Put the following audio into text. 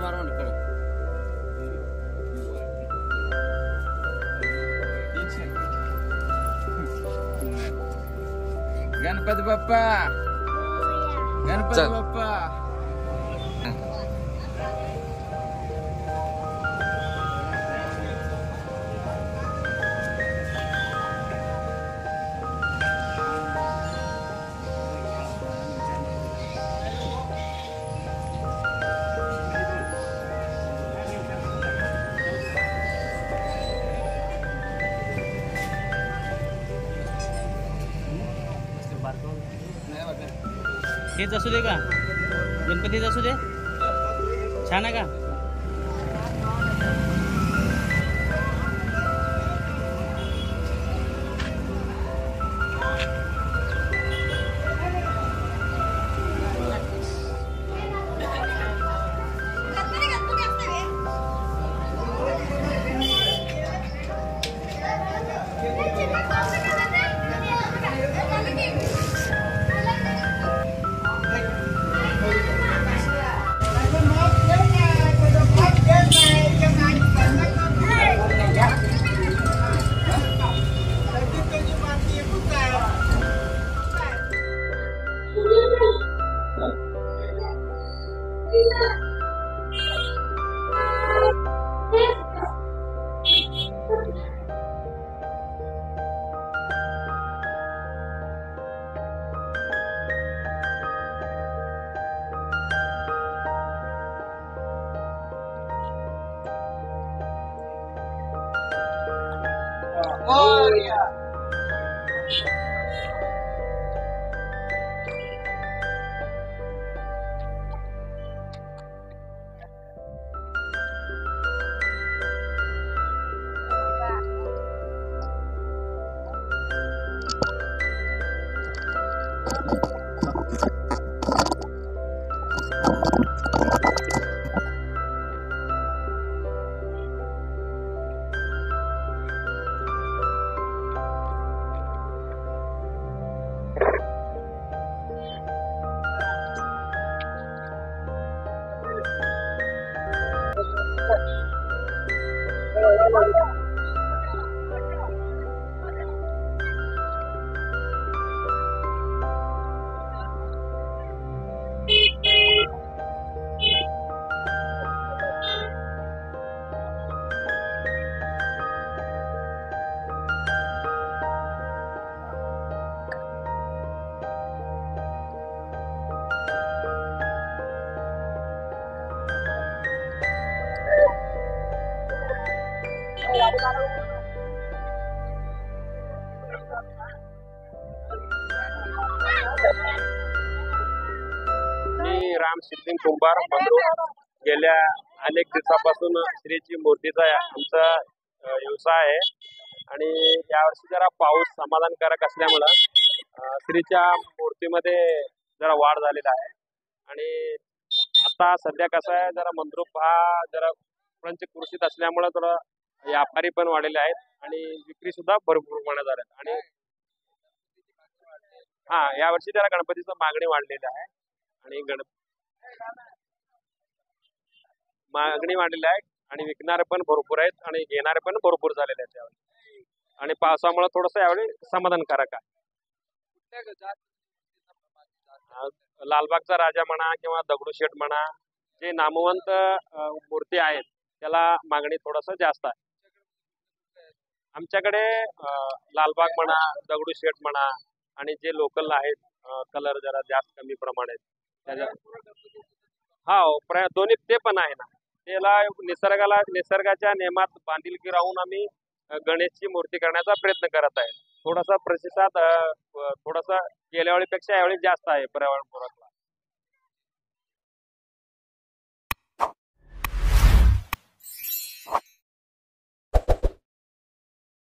मारून इकडं गणपती बाप्पा गणपती बाप्पा हेच असू दे का गणपतीच असू दे छान आहे का मी राम सिद्धिंग कुंभार मंगरूळ गेल्या अनेक दिवसापासून श्रीची मूर्तीचा आमचा व्यवसाय आहे आणि यावर्षी जरा पाऊस समाधानकारक असल्यामुळं श्रीच्या मूर्तीमध्ये जरा वाढ झालेला आहे आणि आता सध्या कसं आहे जरा मंद्रुप हा जरा पंचकृषीत असल्यामुळं थोडं व्यापारी पण वाढलेले आहेत आणि विक्री सुद्धा भरपूर प्रमाणात झाल्यात आणि यावर्षी जरा गणपतीची मागणी वाढलेली आहे आणि मागणी वाढलेली आहे आणि विकणारे पण भरपूर आहेत आणि घेणारे पण भरपूर झालेले आहेत यावेळी आणि पावसामुळे थोडंसं यावेळी समाधानकारक आहे। लालबागचा राजा म्हणा किंवा दगडूशेठ म्हणा जे नामवंत मूर्ती आहेत त्याला मागणी थोडंसं जास्त आहे। आमच्याकडे लालबाग म्हणा दगडूशेठ म्हणा आणि जे लोकल आहेत कलर जरा जास्त कमी प्रमाणात दोन्ही ते पण आहे ना त्याला निसर्गाच्या नियमात बांधिलकी राहून आम्ही गणेशची मूर्ती करण्याचा प्रयत्न करत आहे। थोडासा प्रतिसाद थोडासा गेल्या वेळेपेक्षा यावेळी जास्त आहे पर्यावरणपूरक।